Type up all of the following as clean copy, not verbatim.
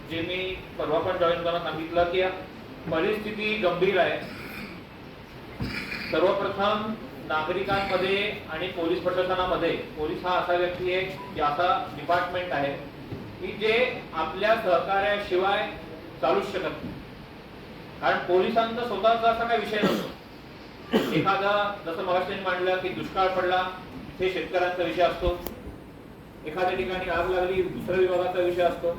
जे मी परवा पण जॉईन करायला सांगितलं की परिस्थिती गंभीर आहे। सर्वप्रथम नागरिकांमध्ये आणि पोलीस प्रशासनामध्ये, पोलीस हा असा व्यक्ती आहे की असा डिपार्टमेंट आहे की जे आपल्या सहकार्याशिवाय चालूच शकत नाही। कारण पोलिसांचा स्वतःचा असा काही विषय नसतो। एखादा जसं मगाशी मांडलं की दुष्काळ पडला हे शेतकऱ्यांचा विषय असतो, एखाद्या ठिकाणी आग लागली दुसऱ्या विभागाचा विषय असतो,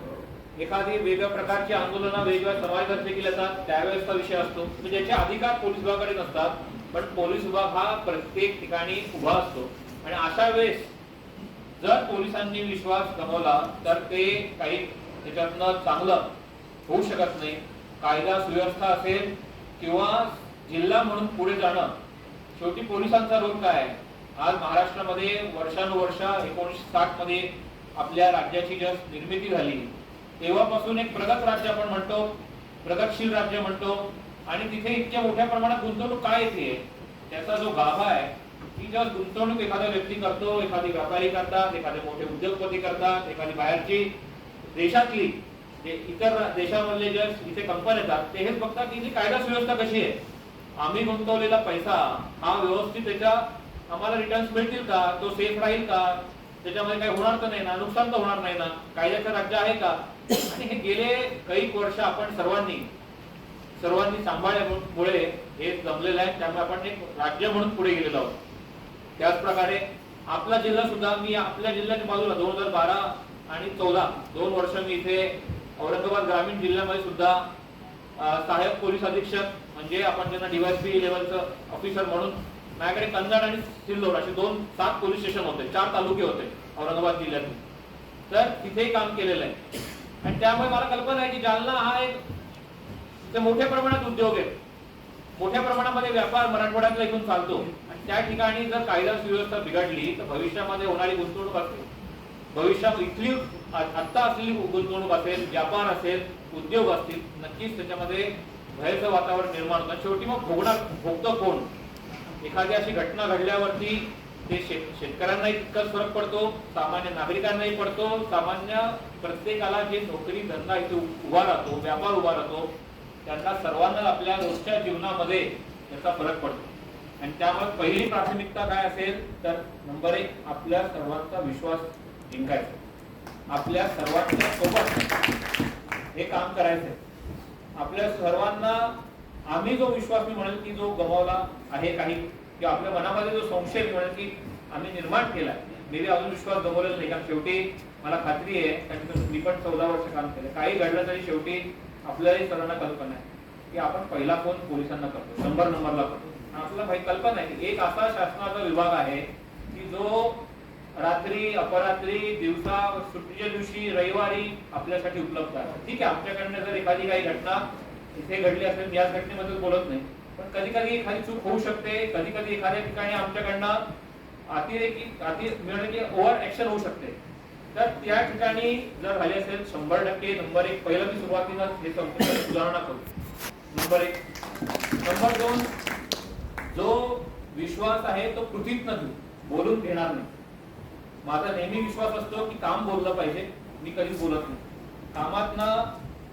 एखादी वेगळ्या प्रकारची आंदोलनं वेगवेगळ्या समाजदर्शक केले जातात त्यावेळेसचा विषय असतो। म्हणजे ज्याचे अधिकार पोलीस विभागाकडे नसतात, पण पोलीस विभाग हा प्रत्येक ठिकाणी उभा असतो। आणि अशा वेळेस जर पोलिसांनी विश्वास गमावला तर ते काही त्याच्यातनं चांगलं होऊ शकत नाही। कायदा सुव्यवस्था असेल किंवा जिल्हा म्हणून पुढे जाणं, शेवटी पोलिसांचा रोल काय आहे? आज महाराष्ट्रामध्ये वर्षानुवर्ष 1960 मध्ये आपल्या राज्याची जेव्हा निर्मिती झाली तेव्हापासून एक प्रगत राज्य आपण म्हणतो, प्रगतशील राज्य म्हणतो, आणि तिथे इतक्या मोठ्या प्रमाणात गुंतवणूक काय येते त्याचा जो गाभा आहे की जेव्हा गुंतवणूक एखादा व्यक्ती करतो, एखादी व्यापारी करतात, एखादे मोठे उद्योगपती करतात, एखादी बाहेरची देशातली जे इतर देशामधले जे इथे कंपन्या येतात ते हेच बघतात की जी कायदा सुव्यवस्था कशी आहे, आम्ही गुंतवलेला पैसा हा व्यवस्थित त्याच्या आम्हाला रिटर्न्स मिळतील का, तो सेफ राहील का, त्याच्यामध्ये काही होणार तर नाही ना, नुकसान तर होणार नाही ना, कायद्याचं राज्य आहे का। आणि हे गेले काही वर्ष आपण सर्वांनी सांभाळल्यामुळे हे जमलेलं आहे, त्यामुळे आपण एक राज्य म्हणून पुढे गेलेलो आहोत। त्याच प्रकारे आपला जिल्हा सुद्धा, मी आपल्या जिल्ह्याच्या बाजूला 2012 आणि 14 2 वर्ष मी इथे औरंगाबाद ग्रामीण जिल्ह्यामध्ये सुद्धा सहाय्यक पोलीस अधीक्षक म्हणजे आपण ज्यांना डीवायएसपी लेवलचं ऑफिसर म्हणून, माझ्याकडे कंधार आणि सिल्लोड असे 7 पोलीस स्टेशन होते, 4 तालुके होते औरंगाबाद जिल्ह्यात, तर तिथेही काम केलेलं आहे। आणि त्यामुळे मला कल्पना आहे की जालना हा एक मोठ्या प्रमाणात उद्योग आहे, मोठ्या प्रमाणामध्ये व्यापार मराठवाड्यातला इथून चालतो, आणि त्या ठिकाणी जर कायदा सुव्यवस्था बिघडली तर भविष्यामध्ये होणारी गुंतवणूक असेल, भविष्यात इथली आत्ता असलेली गुंतवणूक असेल, व्यापार असेल, उद्योग असतील, नक्कीच त्याच्यामध्ये भयाचं वातावरण निर्माण होतं। शेवटी मग भोगतं कोण? एखादी अशी घटना घडल्यावरती ते शेतकऱ्यांनाही तितकाच फरक पडतो, सामान्य नागरिकांनाही पडतो, सामान्य प्रत्येकाला जे नोकरी धंदा इथे उभा राहतो, व्यापार उभा राहतो, त्यांना सर्वांना आपल्या रोजच्या जीवनामध्ये याचा फरक पडतो। आणि त्यामुळे पहिली प्राथमिकता काय असेल तर नंबर 1 आपल्या सर्वांचा विश्वास जिंकायचा, आपल्या सर्वांच्या सोबत हे काम करायचंय। आपल्या सर्वांना आम्ही जो विश्वास मी म्हणेल की जो गमावला आहे काही, किंवा आपल्या मनामध्ये जो संशय मी म्हणेल की आम्ही निर्माण केला, मी अजून विश्वास गमावलेला नाही। कारण शेवटी मला खात्री आहे, कारण मी पण 14 वर्ष काम केलं, काही घडलं तरी शेवटी आपल्यालाही सर्वांना कल्पना आहे की आपण पहिला फोन पोलिसांना करतो, 100 नंबरला करतो। आपल्याला भाई कल्पना आहे की एक असा शासनाचा विभाग आहे की जो रात्री अपरात्री दिवसा सुट्टीच्या दिवशी रविवारी आपल्यासाठी उपलब्ध आहे। ठीक आहे, आमच्याकडनं जर एखादी काही घटना इथे घडली असेल, याच घटनेबद्दल बोलत नाही, पण कधी कधी एखादी चूक होऊ शकते, कधी कधी एखाद्या ठिकाणी आमच्याकडनं अति ओव्हर ऍक्शन होऊ शकते, तर त्या ठिकाणी जर झाली असेल 100% नंबर 1 पहिलं मी सुरुवातीला हे सुधारणा करू। नंबर 1 नंबर 2 जो विश्वास आहे तो कृतीत बोलून घेणार नाही। माझा नेहमी विश्वास असतो की काम बोललं पाहिजे, मी कधीच बोलत नाही कामातनं,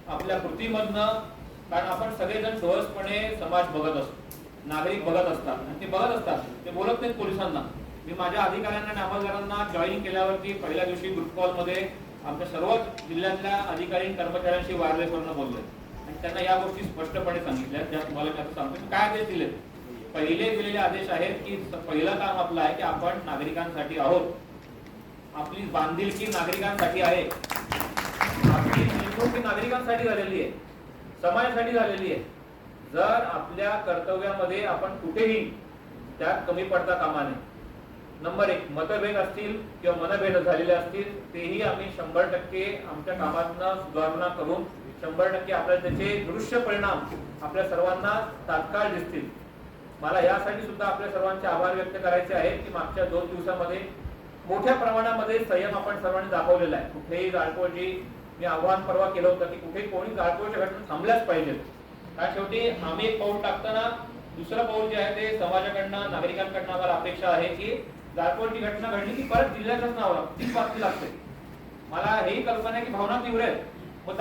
आपल्या कृतीमधनं, कारण आपण सगळेजण सहजपणे समाज बघत असतो, नागरिक बघत असतात, आणि ते बघत असतात, ते बोलत नाहीत पोलिसांना। मी माझ्या अधिकाऱ्यांना आणि अंमलदारांना जॉईन केल्यावरती पहिल्या दिवशी ग्रुप कॉल मध्ये आमच्या सर्व जिल्ह्यातल्या अधिकारी कर्मचाऱ्यांशी वायरलेसवरनं बोलले आणि त्यांना या गोष्टी स्पष्टपणे सांगितल्या, ज्या तुम्हाला मी आता सांगतो। काय आदेश दिले? पहिले दिलेले आदेश आहेत की पहिलं काम आपलं आहे की आपण नागरिकांसाठी आहोत, आपली बांधिलकी नागरिकांसाठी आहे, आपली नेमणूक नागरिकांसाठी झालेली आहे, समाजासाठी झालेली आहे। जर आपल्या कर्तव्यामध्ये आपण कुठेही त्यात कमी पडता कामा नये। नंबर 1 मतभेद असतील किंवा मनभेद झालेले असतील तेही आम्ही 100% आमच्या कामातनं सुधारणा करून 100% आपल्याला त्याचे दृश्य परिणाम आपल्या सर्वांना तात्काळ दिसतील। मला यासाठी सुद्धा आपल्या सर्वांचे आभार व्यक्त करायचे आहेत की मागच्या 2 दिवसामध्ये मोठ्या प्रमाणामध्ये संयम आपण सर्वांनी दाखवलेला आहे। कुठेही जाळपोळची मी आव्हान परवा केलं होतं की कुठे कोणी जाळपोळच्या घटना थांबल्याच पाहिजेत, कारण शेवटी आम्ही एक पाऊल टाकताना दुसरं पाऊल जे आहे ते समाजाकडनं, नागरिकांकडनं आम्हाला अपेक्षा आहे की जाळपोळची घटना घडली की परत जिल्ह्याचंच नाव तीच बातमी लागते। मला हेही कल्पना आहे की भावना तीव्र आहेत, मग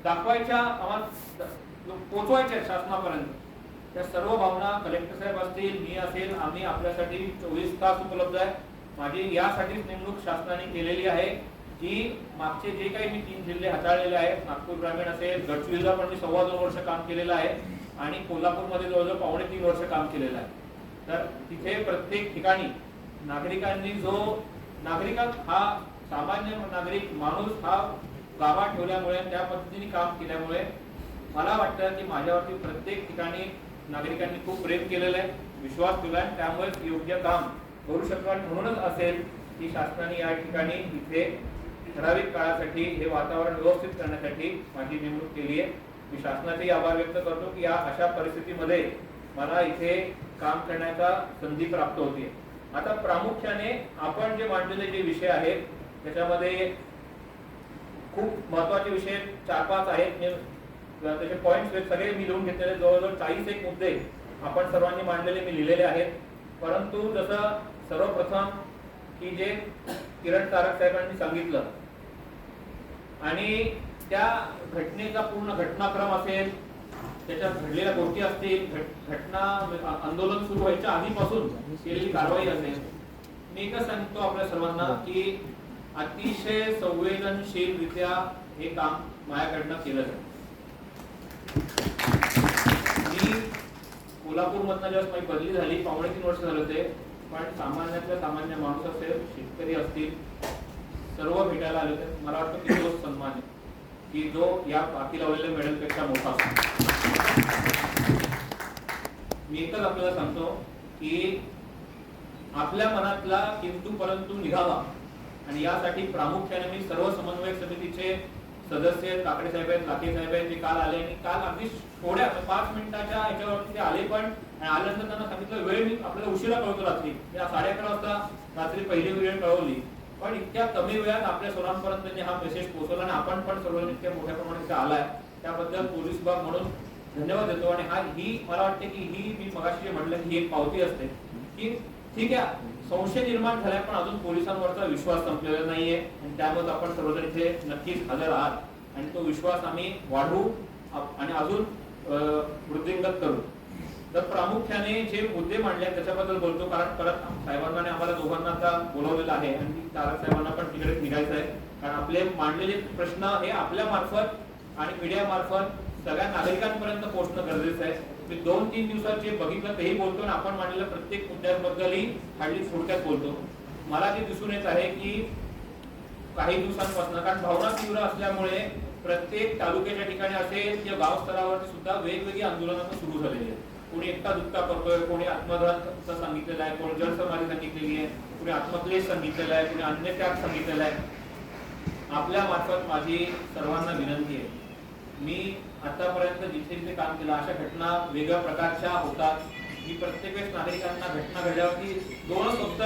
दाखवायच्या आम्हाला पोचवायच्या शासनापर्यंत. त्या सर्व भावना कलेक्टर साहेब असतील, मी असेल, आम्ही आपल्यासाठी 24 तास उपलब्ध आहे. माझी यासाठीच नेमणूक शासनाने केलेली आहे की मागचे जे काही मी 3 जिल्हे हाताळलेले आहेत, नागपूर ग्रामीण असेल, गडचिरोलीला पण मी 2.25 वर्ष काम केलेलं आहे आणि कोल्हापूरमध्ये जवळजवळ 2.5-3 वर्ष काम केलेलं आहे. तर तिथे प्रत्येक ठिकाणी नागरिकांनी हा सामान्य नागरिक माणूस हा गावात ठेवल्यामुळे, त्या पद्धतीने काम केल्यामुळे मला वाटतं की माझ्यावरती प्रत्येक ठिकाणी नागरिकांनी खूप प्रेम केलेलं आहे, विश्वास ठेवला आहे. त्यामुळेच योग्य काम करू शकणार. म्हणूनच असेल की शासनाने या ठिकाणी इथे ठराविक काळासाठी हे वातावरण व्यवस्थित करण्यासाठी माझी नेमणूक केली आहे. मी शासनाचे आभार व्यक्त करतो की या अशा परिस्थितीमध्ये मला इथे काम करण्याचा संधी प्राप्त होते. आता प्रामुख्याने आपण जे मांडलेले जे विषय आहेत त्याच्यामध्ये खूप महत्वाचे विषय 4-5 आहेत. त्याचे पॉइंट्स सगळे मी लिहून घेतलेले, जवळजवळ 40 मुद्दे आपण सर्वांनी मांडलेले मी लिहिलेले आहेत. परंतु जसं सर्वप्रथम की जे किरण तारक साहेबांनी सांगितलं आणि त्या घटनेचा पूर्ण घटनाक्रम असेल, त्याच्यात घडलेल्या गोष्टी असतील, घटना आंदोलन सुरू व्हायच्या आधीपासून केलेली कारवाई असेल, मी एकच सांगतो आपल्या सर्वांना की अतिशय संवेदनशीलरित्या हे काम माझ्याकडनं केलं जातं. मी कोल्हापूरमधनं जेव्हा माझी बदली झाली 2.5-3 वर्ष झाले होते, पण सामान्यातल्या सामान्य माणूस असेल, शेतकरी असतील, सर्व भेटायला आले होते. मला वाटतं की तोच सन्मान आहे की जो या बाकी लावलेल्या मेडलपेक्षा मोठा असतो. मी एकच आपल्याला सांगतो की आपल्या मनातला किंतु परंतु निघावा आणि यासाठी प्रामुख्याने मी सर्व समन्वयक समितीचे सदस्य काकडे साहेब आहेत, लाखे साहेब आहेत, ते काल आले आणि काल अगदी थोड्या 5 मिनिटाच्या ह्याच्यावरती ते आले. पण आल्यानंतर त्यांना सांगितलं वेळ मी आपल्याला उशिरा कळवतो, रात्री 11:30 वाजता रात्री पहिली वेळ कळवली, पण इतक्या कमी वेळात आपल्या सर्वांपर्यंत त्यांनी हा मेसेज पोहोचवला आणि आपण पण सर्वांनी इतक्या मोठ्या प्रमाणात इथे आलाय, त्याबद्दल पोलीस विभाग म्हणून धन्यवाद देतो. आणि ही मला वाटते की ही मी मगाशी जे म्हटलं ही एक पावती असते की ठीक आहे, संशय निर्माण झालाय पण अजून पोलिसांवरचा विश्वास संपलेला नाहीये आणि त्यामुळे आपण सर्वजण इथे नक्कीच हजर आहात आणि तो विश्वास आम्ही वाढवू आणि अजून वृद्धिंगत करू. तर प्रामुख्याने जे मुद्दे मांडले त्याच्याबद्दल बोलतो, कारण परत साहेबांना आम्हाला दोघांना आता बोलवलेलं आहे आणि तारक साहेबांना पण तिकडे निघायचं आहे, कारण आपले मांडलेले प्रश्न हे आपल्या मार्फत आणि मीडिया मार्फत सगळ्या नागरिकांपर्यंत पोहोचणं गरजेचं आहे. मी 2-3 दिवसाचे बघितलं तेही बोलतो आणि आपण मांडलेल्या प्रत्येक मुद्द्यांबद्दलही हल्ली थोडक्यात बोलतो. मला जे दिसून येत आहे की काही दिवसांपासून, कारण भावना तीव्र असल्यामुळे प्रत्येक तालुक्याच्या ठिकाणी असेल किंवा गाव स्तरावरती सुद्धा वेगवेगळी आंदोलनं सुरू झालेली आहेत. कोणी एकटा दुक्का करतोय, कोणी आत्मदहनचं सांगितलेलं आहे, कोणी जलसमाधी सांगितलेली आहे, कोणी आत्मक्लेश सांगितलेला आहे, कोणी अन्नत्याग सांगितलेला आहे. आपल्या मार्फत माझी सर्वांना विनंती आहे, मी आतापर्यंत जिथे जिथे काम केलं अशा घटना वेगळ्या प्रकारच्या होतात. मी प्रत्येक वेळेस नागरिकांना घटना घडल्यावरती 2 शब्द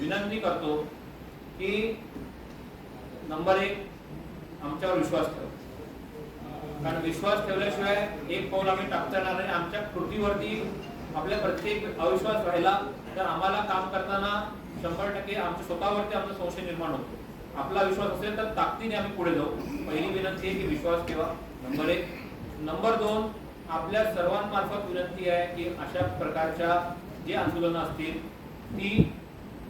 विनंती करतो की नंबर 1, आमच्यावर विश्वास ठेवा, कारण विश्वास ठेवल्याशिवाय एक पाऊल आम्ही टाकता येणार नाही. आमच्या कृतीवरती आपल्या प्रत्येक अविश्वास राहिला तर आम्हाला काम करताना 100% आमच्या स्वतःवरती आमचा संशय निर्माण होतो. आपला विश्वास असेल तर ताकदीने आम्ही पुढे जाऊ. पहिली विनंती आहे की विश्वास ठेवा, नंबर 1. नंबर 2, आपल्या सर्वांमार्फत विनंती आहे की अशा प्रकारच्या जी आंदोलनं असतील ती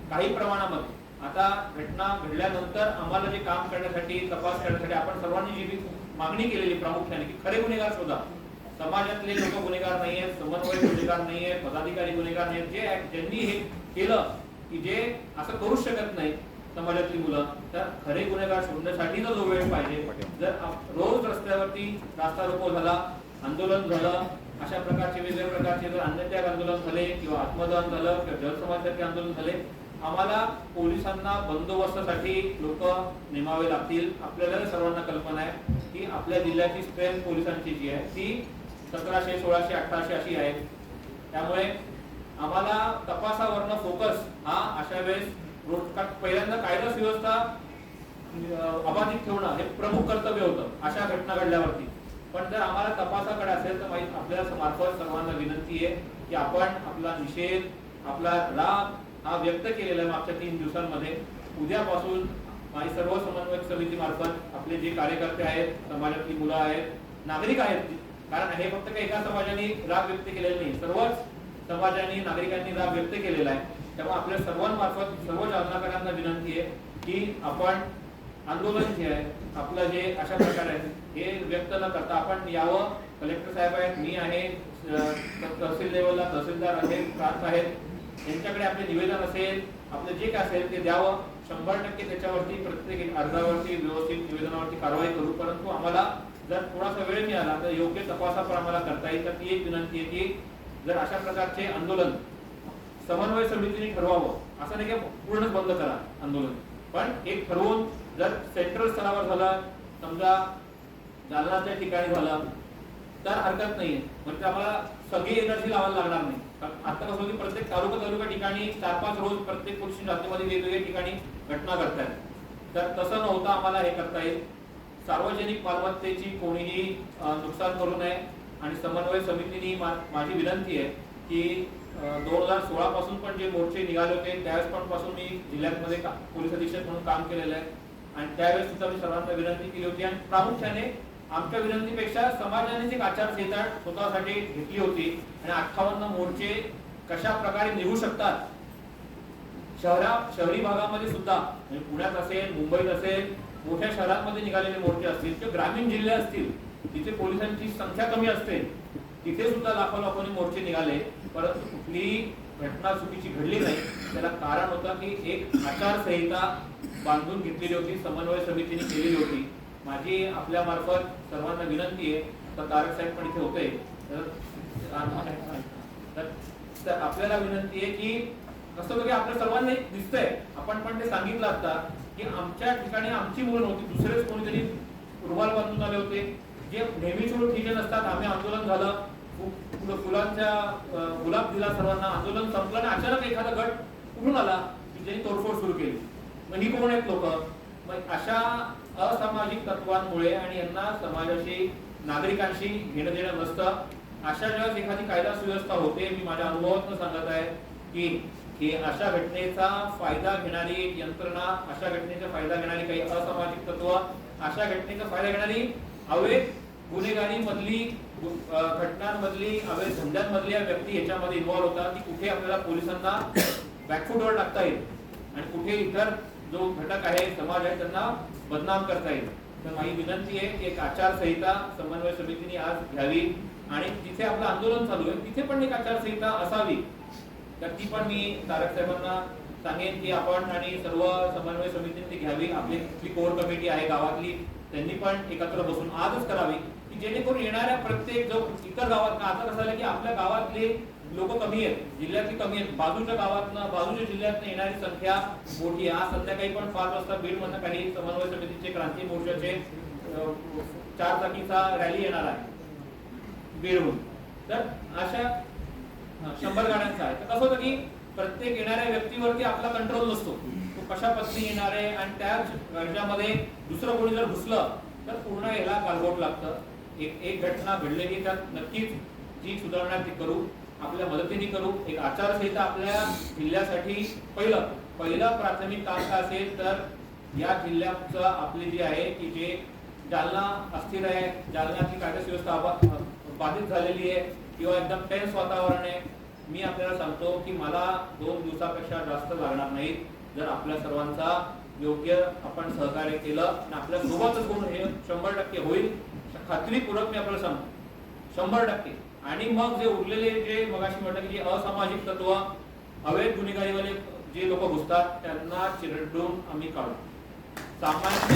काही प्रमाणामध्ये आता घटना घडल्यानंतर आम्हाला जे काम करण्यासाठी, तपास करण्यासाठी आपण सर्वांनी जी मागणी केलेली प्रामुख्याने की खरे गुन्हेगार शोधा. समाजातले लोक गुन्हेगार नाहीयेत, समन्वय गुन्हेगार नाहीयेत, पदाधिकारी गुन्हेगार नाहीयेत, ज्यांनी हे केलं की जे असं करू शकत नाही समाजातली मुलं, तर खरे गुन्हेगार शोधण्यासाठीचा जो वेळ पाहिजे. जर रोज रस्त्यावरती रास्ता रोको झाला, आंदोलन झालं, अशा प्रकारचे वेगवेगळ्या प्रकारचे जर अन्नत्याग आंदोलन झाले किंवा आत्मदहन झालं किंवा जलसमाधीसारखे आंदोलन झाले, आम्हाला पोलिसांना बंदोबस्तासाठी लोक नेमावे लागतील. आपल्याला सर्वांना कल्पना आहे की आपल्या जिल्ह्याची स्ट्रेंथ पोलिसांची जी आहे ती 1700, 1600, 1800 अशी आहे. त्यामुळे आम्हाला तपासावरनं फोकस हा अशा वेळेस पहिल्यांदा कायदा सुव्यवस्था अबाधित ठेवणं हे प्रमुख कर्तव्य होतं अशा घटना घडल्यावरती. पण जर आम्हाला तपासाकडे असेल तर आपल्याला मार्फत सर्वांना विनंती आहे की आपण आपला निषेध, आपला राग हा व्यक्त केलेला आहे मागच्या 3 दिवसांमध्ये. उद्यापासून माझी सर्व समन्वयक समितीमार्फत आपले जे कार्यकर्ते आहेत, समाजातली मुलं आहेत, नागरिक आहेत, कारण हे फक्त काही एका समाजाने राग व्यक्त केलेला नाही, सर्वच समाजाने नागरिकांनी राग व्यक्त केलेला आहे. त्यामुळे आपल्या सर्वांमार्फत सर्व जालनाकरांना विनंती आहे की आपण आंदोलन जे आहे आपलं जे अशा प्रकारे आहे हे व्यक्त न करता आपण यावं. कलेक्टर साहेब आहेत, मी आहे, तहसील लेवलला तहसीलदार आहेत, प्रांत आहेत, यांच्याकडे आपले निवेदन असेल, आपलं जे काय असेल ते द्यावं. 100% त्याच्यावरती प्रत्येक अर्जावरती व्यवस्थित निवेदनावरती कारवाई करू. परंतु आम्हाला जर थोडासा वेळ मिळाला तर योग्य तपासापर आम्हाला करता येईल. तर ती एक विनंती आहे की जर अशा प्रकारचे आंदोलन समन्वय समितीने ठरवावं, असं नाही की पूर्णच बंद करा आंदोलन, पण एक ठरवून जर सेंट्रल स्तरावर झालं, समजा जालनाच्या ठिकाणी झालं तर हरकत नाहीये, म्हणजे आम्हाला सगळी एनर्जी लावायला लागणार नाही. आता कसं होतं प्रत्येक तालुका ठिकाणी 4-5 रोज प्रत्येक पोलीस स्टेशनमध्ये वेगवेगळ्या ठिकाणी घटना घडतात. तर तसं न होता आम्हाला हे करता येईल. सार्वजनिक मालमत्तेची कोणीही नुकसान करू नये. आणि समन्वय समितीने माझी विनंती आहे की 2016 पासून पण जे मोर्चे निघाले होते त्यावेळेस पण पासून मी जिल्ह्यामध्ये पोलीस अधीक्षक म्हणून काम केलेलं आहे आणि त्यावेळेस सुद्धा मी सर्वांना विनंती केली होती. आणि प्रामुख्याने आमच्या विनंतीपेक्षा समाजाने जी आचारसंहिता स्वतःसाठी घेतली होती आणि 58 मोर्चे कशा प्रकारे निघू शकतात शहरी भागामध्ये सुद्धा, म्हणजे पुण्यात असेल, मुंबईत असेल, मोठ्या शहरांमध्ये निघालेले मोर्चे असतील किंवा ग्रामीण जिल्हे असतील जिथे पोलिसांची संख्या कमी असते तिथे सुद्धा लाखोनी मोर्चे निघाले, परंतु कुठलीही घटना चुकीची घडली नाही. त्याला कारण होतं की एक आचारसंहिता बांधून घेतलेली होती, समन्वय समितीने केलेली होती. माझी आपल्या मार्फत सर्वांना विनंती आहे, तर तारक साहेब पण इथे होते, तर आपल्याला विनंती आहे की कसं होतं की आपल्या सर्वांना दिसतंय, आपण पण ते सांगितलं आता की आमच्या ठिकाणी आमची मुलं नव्हती, दुसरेच कोणीतरी रुमाल बांधून आले होते, जे नेहमीच ठिकाण असतात. आम्ही आंदोलन झालं, फुलांच्या गुलाब दिला सर्वांना, आंदोलन संपलं आणि अचानक एखादा गट कुठून आला की ज्यांनी तोडफोड सुरू केली. मग ही कोण आहेत लोक? मग अशा असामाजिक तत्वांमुळे आणि यांना समाजाशी नागरिकांशी घेणं देणं नसतं. अशा ज्यावेळेस एखादी कायदा सुव्यवस्था होते, मी माझ्या अनुभवातून सांगत आहे की अशा घटनेचा फायदा घेणारी एक यंत्रणा, अशा घटनेचा फायदा घेणारी काही असामाजिक तत्व, अशा घटनेचा फायदा घेणारी अवैध गुन्हेगारी मधली घटनांमधली अवैध धंद्यांमधल्या व्यक्ती याच्यामध्ये इन्व्हॉल्व होतात की कुठे आपल्याला पोलिसांना बॅकफूटवर टाकता येईल आणि कुठे इतर जो घटक आहे, समाज आहे, त्यांना बदनाम करता येईल. तर माझी विनंती आहे की एक आचारसंहिता समन्वय समितीने आज घ्यावी आणि जिथे आपलं आंदोलन चालू आहे तिथे पण एक आचारसंहिता असावी. तर ती पण मी तारक साहेबांना सांगेन की आपण आणि सर्व समन्वय समितीने ती घ्यावी. आपली कोर कमिटी आहे गावातली, त्यांनी पण एकत्र बसून आजच करावी की जेणेकरून येणाऱ्या प्रत्येक जो इतर गावात, आता कसं झालं की आपल्या गावातले लोक कमी आहेत, जिल्ह्यातली कमी आहेत, बाजूच्या गावातनं बाजूच्या जिल्ह्यातनं येणारी संख्या मोठी आहे. आज संध्याकाळी पण 5 वाजता बीडमधनं काही समन्वय समितीचे क्रांती मोर्चाचे 4 चाकीचा रॅली येणार आहे बीडहून. तर अशा 100 गाड्यांचा आहे. तर कसं होतं की प्रत्येक येणाऱ्या व्यक्तीवरती आपला कंट्रोल नसतो, तो कशा पद्धतीने येणार आहे आणि त्याच राज्यामध्ये दुसरं कोणी जर घुसलं तर पूर्ण याला गालबोट लागतं. एक घटना घडलेली त्यात नक्कीच जी सुधारणा ती करू, आपल्या मदतीने करू. एक आचारसंहिता आपल्या जिल्ह्यासाठी पहिलं प्राथमिक काम काय असेल तर या जिल्ह्याचं आपली जी आहे की जे जालना अस्थिर आहे, जालन्याची कायदा सुव्यवस्था बाधित झालेली आहे किंवा एकदम टेन्स वातावरण आहे. मी आपल्याला सांगतो की मला 2 दिवसापेक्षा जास्त लागणार नाही जर आपल्या सर्वांचा योग्य आपण सहकार्य केलं आणि आपल्या सोबतच कोण हे 100% होईल, खात्रीपूर्वक मी आपल्याला सांगतो 100%. आणि मग जे उरलेले जे मगाशी म्हटलं की जे असामाजिक तत्व, अवैध गुन्हेगारीवाले जे लोक घुसतात त्यांना चिरडून आम्ही काढू. सामान्य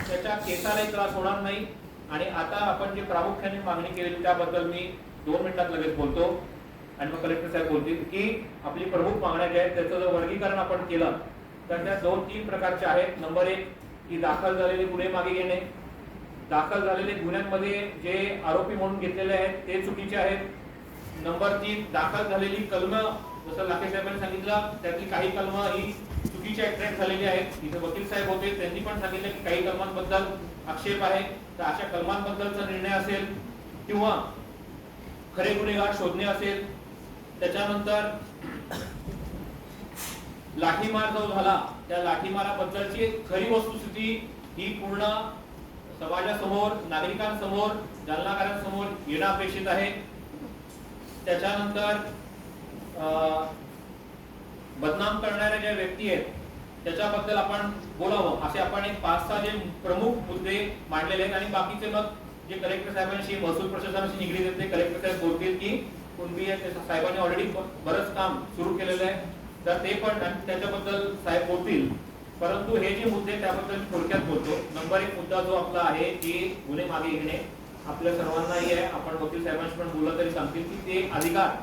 त्याच्या केसालाही त्रास होणार नाही. आणि आता आपण जे प्रामुख्याने मागणी केलेली त्याबद्दल मी 2 मिनिटात लगेच बोलतो आणि मग कलेक्टर साहेब बोलतील की आपली प्रमुख मागण्या ज्या आहेत त्याचं जर वर्गीकरण आपण केलं तर त्या 2-3 प्रकारच्या आहेत. नंबर 1 की दाखल झालेले गुन्हे मागे घेणे. दाखल झालेले गुन्ह्यांमध्ये जे आरोपी म्हणून घेतलेले आहेत ते चुकीचे आहेत. नंबर 3 दाखल झालेली कलम, जसं लाखे साहेबांनी सांगितलं त्यातली काही कलम ही चुकीची अट्रॅक्ट झालेली आहेत. इथे वकील साहेब होते, त्यांनी पण सांगितलं की काही कलमांबद्दल आक्षेप आहे. तर अशा कलमांबद्दलचा निर्णय असेल किंवा खरे गुन्हेगार शोधणे असेल. त्याच्यानंतर लाठीमार जो झाला त्या लाठीमाराबद्दलची खरी वस्तुस्थिती ही पूर्ण समाजासमोर, नागरिकांसमोर, जालनाकरांसमोर येणं अपेक्षित आहे. त्याच्यानंतर बदनाम करणाऱ्या ज्या व्यक्ती आहेत त्याच्याबद्दल आपण बोलावं, असे आपण एक 5-6 जे प्रमुख मुद्दे मांडलेले आहेत. आणि बाकीचे मग जे कलेक्टर साहेबांशी, महसूल प्रशासनाशी निगडीत आहेत ते कलेक्टर साहेब बोलतील की कुणबी साहेबांनी ऑलरेडी बरंच काम सुरू केलेलं आहे, तर ते पण त्याच्याबद्दल साहेब बोलतील. परंतु हे जे मुद्दे त्याबद्दल थोडक्यात बोलतो. नंबर 1 मुद्दा जो आपला आहे की गुन्हे मागे घेणे. आपल्या सर्वांनाही आहे, आपण वकील साहेबांशी पण बोललं तरी सांगतील की ते अधिकार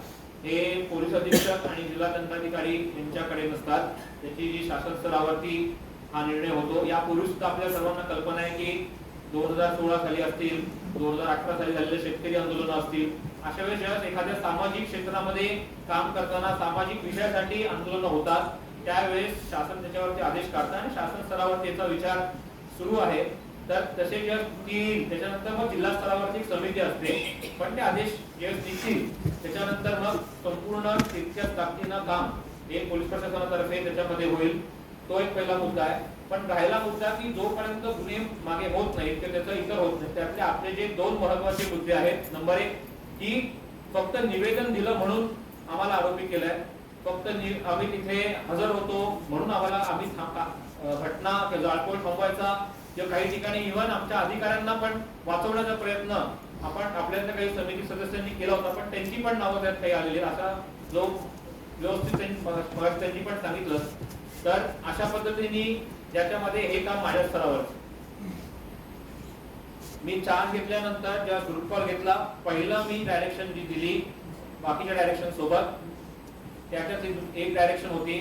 हे पोलीस अधीक्षक आणि जिल्हा दंडाधिकारी यांच्याकडे नसतात. त्याची जी शासन स्तरावरती हा निर्णय होतो. यापूर्वी सुद्धा आपल्या सर्वांना कल्पना आहे की 2016 साली असतील, 2018 साली झालेले शेतकरी आंदोलन असतील, अशा वेळेस एखाद्या सामाजिक क्षेत्रामध्ये काम करताना सामाजिक विषयासाठी आंदोलन होतात, त्यावेळेस शासन त्याच्यावरती आदेश काढतं आणि शासन स्तरावर त्याचा विचार सुरू आहे. तर तसे जेव्हा त्याच्यानंतर मग जिल्हा स्तरावरती एक समिती असते, पण ते आदेश जेव्हा निघतील त्याच्यानंतर मग संपूर्ण तितक्याच ताकदीनं काम हे पोलीस प्रशासनातर्फे त्याच्यामध्ये होईल. तो एक पहिला मुद्दा आहे. पण राहिला मुद्दा की जोपर्यंत गुन्हे मागे होत नाहीत किंवा त्याचा इतर होत नाही, त्यातले आपले जे 2 महत्वाचे मुद्दे आहेत. नंबर 1 की फक्त निवेदन दिलं म्हणून आम्हाला आरोपी केलाय, फक्त आम्ही तिथे हजर होतो म्हणून आम्ही घटना किंवा जाळपोळ थांबवायचा किंवा काही ठिकाणी इव्हन आमच्या अधिकाऱ्यांना पण वाचवण्याचा प्रयत्न आपण आपल्यातल्या काही समिती सदस्यांनी केला होता, पण त्यांची पण नावं त्यात काही आलेली असा जो व्यवस्थित त्यांनी पण सांगितलं. तर अशा पद्धतीने ज्याच्यामध्ये हे काम माझ्या स्तरावर मी चार्ज घेतल्यानंतर जेव्हा ग्रुप कॉल घेतला, पहिलं मी डायरेक्शन जी दिली बाकीच्या डायरेक्शन सोबत, त्याच्यात एक डायरेक्शन होती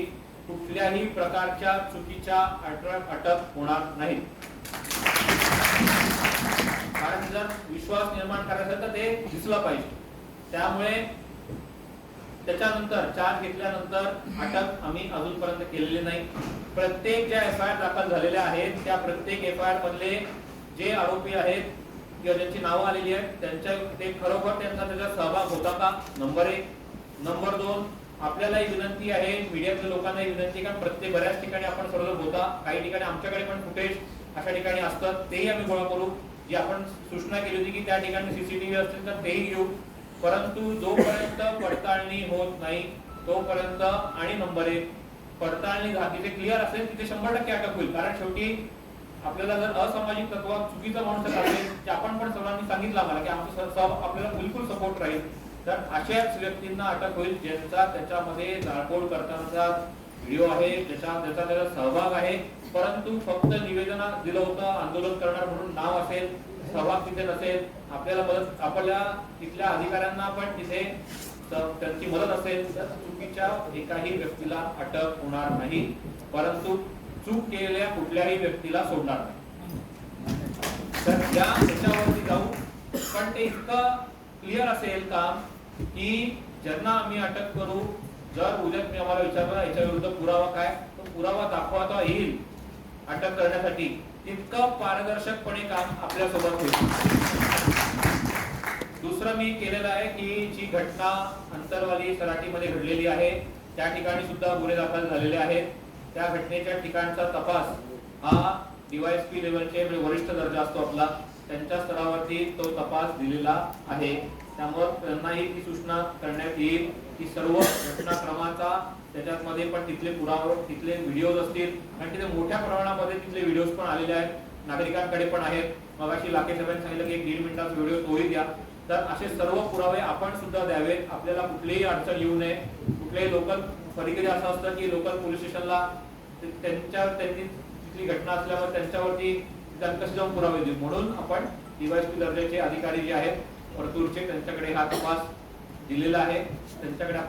कुठल्याही प्रकारच्या चुकीच्या अटक होणार नाही. कारण जर विश्वास निर्माण करायचा असेल तर ते दिसला पाहिजे. त्यामुळे त्याच्यानंतर चार्ज घेतल्यानंतर अटक आम्ही अजूनपर्यंत केलेली नाही. प्रत्येक ज्या FIR दाखल झालेल्या आहेत त्या प्रत्येक FIR मधले जे आरोपी आहेत किंवा ज्यांची नावं आलेली आहेत त्यांच्या ते खरोखर त्यांचा त्याच्यात सहभाग होता का, नंबर 1. नंबर 2, आपल्यालाही विनंती आहे, मीडियातल्या लोकांनाही विनंती, कारण प्रत्येक बऱ्याच ठिकाणी आपण सर्व होता, काही ठिकाणी आमच्याकडे पण फुटेज अशा ठिकाणी असतात, तेही आम्ही गोळा करू. जी आपण सूचना केली होती की त्या ठिकाणी CCTV असतील तर तेही घेऊ. परंतु जोपर्यंत पडताळणी होत नाही तोपर्यंत, आणि नंबर 1 पडताळणी जिथे क्लिअर असेल तिथे 100% अटक होईल. कारण शेवटी आपल्याला जर असामाजिक तत्व चुकीचा माणूस असेल ते आपण पण सर्वांनी सांगितलं आम्हाला की आमचा आपल्याला बिलकुल सपोर्ट राहील, तर अशाच व्यक्तींना अटक होईल ज्यांचा त्याच्यामध्ये जाळपोळ करतानाचा व्हिडिओ आहे, त्याचा सहभाग आहे, परंतु फक्त निवेदन दिलं होतं आंदोलन करणार म्हणून नाव असेल, सहभाग तिथे नसेल, आपल्या तिथल्या अधिकाऱ्यांना पण तिथे त्यांची मदत असेल, तर चुकीच्या एकाही व्यक्तीला अटक होणार नाही, परंतु चूक केलेल्या कुठल्याही व्यक्तीला सोडणार नाही. तर त्याच्यावरती जाऊ. पण ते इतकं क्लिअर असेल काम की ज्यांना आम्ही अटक करू, जर उद्या तुम्ही आम्हाला विचारलं याच्या विरुद्ध पुरावा काय, तो पुरावा दाखवता येईल अटक करण्यासाठी, तितकं पारदर्शकपणे काम आपल्यासोबत होईल. दुसरं मी केलेलं आहे की जी घटना अंतरवाली सराटीमध्ये घडलेली आहे त्या ठिकाणी सुद्धा गुन्हे दाखल झालेले आहेत. त्या घटनेच्या ठिकाणचा तपास हा DYSP लेवलचे वरिष्ठ दर्जा असतो आपला, त्यांच्या स्तरावरती तो तपास दिलेला आहे. त्यामुळे त्यांनाही ती सूचना करण्यात येईल की सर्व घटनाक्रमाचा त्याच्यामध्ये पण तिथले पुरावे, तिथले व्हिडिओज असतील, आणि तिथे मोठ्या प्रमाणामध्ये तिथले व्हिडिओज पण आलेले आहेत, नागरिकांकडे पण आहेत. मगाशी लाखे साहेबांनी सांगितलं की 1.5 मिनिटाचा व्हिडिओ तोही द्या. तर असे सर्व पुरावे आपण सुद्धा द्यावेत. आपल्याला कुठलीही अडचण येऊ नये. कुठलेही लोकल, कधी कधी असं असतं की लोकल पोलीस स्टेशनला त्यांनी तिथली घटना असल्यावर त्यांच्यावरती कसे जाऊन पुरावे देऊ, म्हणून आपण DYSP दर्जाचे अधिकारी जे आहेत परतूरचे त्यांच्याकडे हा तपास दिलेला आहे, त्यांच्याकडे आपण